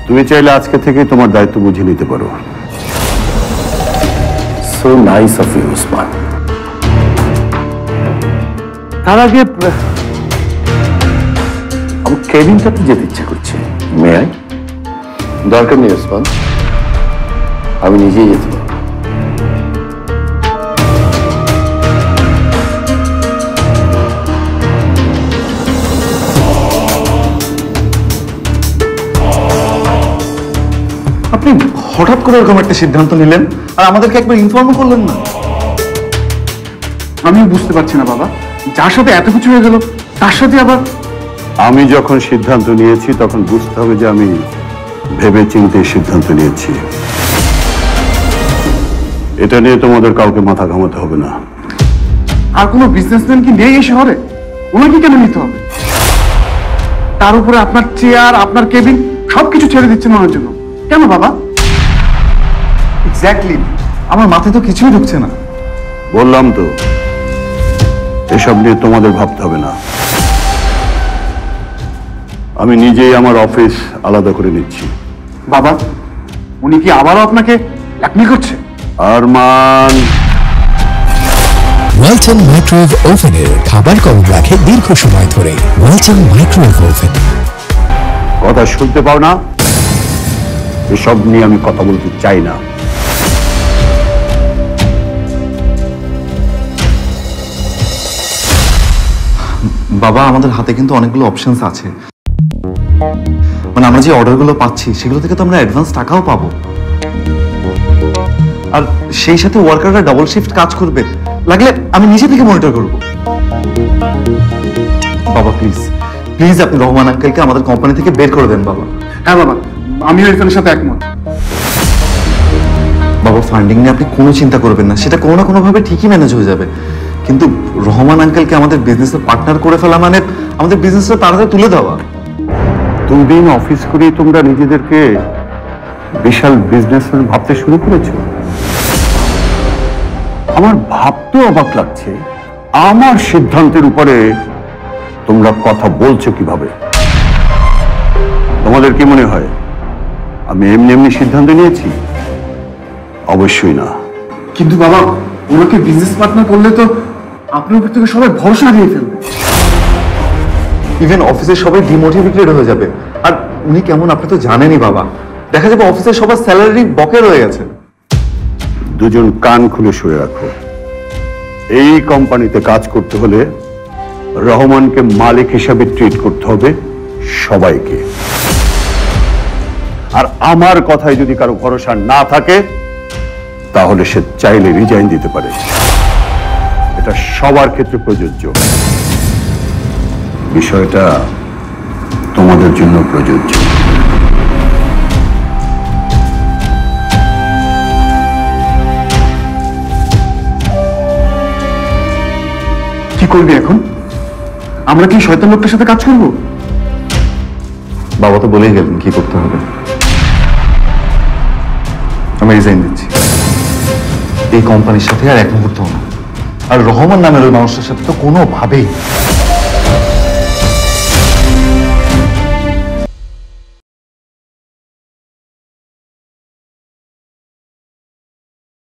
তুমি চাইলে আজকে থেকে তোমার দায়িত্ব বুঝে নিতে পারো। So nice of you Usman. তার আগে আমার কেবিনটাতে যেতে ইচ্ছা করছে। মেয়ে দরকার নেই উসমান, আমি নিজেই যেতে পারবো। আপনি হঠাৎ করে এরকম একটা সিদ্ধান্ত নিলেন আর আমাদেরকে একবার ইনফর্ম করলেন না। আমি বুঝতে পারছি না বাবা, যার সাথে এত কিছু হয়ে গেল তার সাথে আবার। আমি যখন সিদ্ধান্ত নিয়েছি তখন বুঝতে হবে যে আমি ভেবে চিন্তে সিদ্ধান্ত নিয়েছি। এটা নিয়ে তোমাদের কাউকে মাথা ঘামাতে হবে না। আর কোনো বিজনেসম্যান কি নেই এই শহরে? ওনাকে কেন নিতে হবে? তার উপরে আপনার চেয়ার, আপনার কেবিন সবকিছু ছেড়ে দিচ্ছেন ওনার জন্য। কেন বাবা? এক্স্যাক্টলি, আমার মাথায় তো কিছুই ঢুকছে না। বললাম তো, এসব নিয়ে তোমাদের ভাবতে হবে না। আমি নিজেই আমার অফিস আলাদা করে নিচ্ছি। বাবা, উনি কি আবারও আপনাকে ব্ল্যাকমেল করছে? আরমান, ওয়ালটন মাইক্রোওয়েভ ওভেনের খাবার গরম রাখে দীর্ঘ সময় ধরে। Walton microwave oven. কথা শুনতে পাও না? এসব নিয়ে আমি কথা বলতে চাই না। বাবা, আমাদের হাতে কিন্তু অনেকগুলো অপশনস আছে। মানে আমরা যে অর্ডারগুলো পাচ্ছি সেগুলো থেকে তো আমরা অ্যাডভান্স টাকাও পাবো, আর সেই সাথে ওয়ার্কাররা ডাবল শিফট কাজ করবে। লাগলে আমি নিজে থেকে মনিটর করব। বাবা প্লিজ প্লিজ, আপনি রহমান আঙ্কেলকে আমাদের কোম্পানি থেকে বের করে দেন বাবা। হ্যাঁ বাবা, আমিও এখানের সাথে একমত। বাবা, ফান্ডিং নিয়ে আপনি কোনো চিন্তা করবেন না, সেটা কোনো না কোনো ভাবে ঠিকই ম্যানেজ হয়ে যাবে। কিন্তু রহমান আঙ্কেলকে আমাদের বিজনেসের পার্টনার করে ফেলা মানে আমাদের বিজনেসটা তাড়াতাড়ি তুলে দেওয়া। দুদিন অফিস করেই তোমরা নিজেদেরকে বিশাল বিজনেসম্যান ভাবতে শুরু করেছো। আমার ভাবতে অবাক লাগছে, আমার সিদ্ধান্তের উপরে তোমরা কথা বলছো কিভাবে? তোমাদের কি মনে হয় আমি এমনি এমনি সিদ্ধান্ত নিয়েছি? অবশ্যই না। কিন্তু বাবা, ওনাকে বিজনেস পার্টনার করলে তো আপনার উপর থেকে সবাই ভরসা হারিয়ে ফেলবে। ইভেন অফিসের সবাই ডিমোটিভেটেড হয়ে যাবে। আর উনি কেমন আপনি তো জানেনই বাবা, দেখা যাবে অফিসের সবার স্যালারি বকে রয়ে গেছে। দুজন কান খুলে শুয়ে রাখো। এই কোম্পানিতে কাজ করতে হলে রহমানকে মালিক হিসাবে ট্রিট করতে হবে সবাইকে। আর আমার কথায় যদি কারো ভরসা না থাকে তাহলে সে চাইলে রিজাইন দিতে পারে। এটা সবার ক্ষেত্রে প্রযোজ্য। বিষয়টা তোমাদের জন্য প্রযোজ্য। কি করবি এখন? আমরা কি শয়তান লোকটার সাথে কাজ করবো? বাবা তো বলেই গেলেন কি করতে হবে। আমি রিজাইন দিচ্ছি। এই কোম্পানির সাথে আর এক মুহূর্ত না। আর রহমান নামের ওই মানুষটার সাথে তো কোনোভাবেই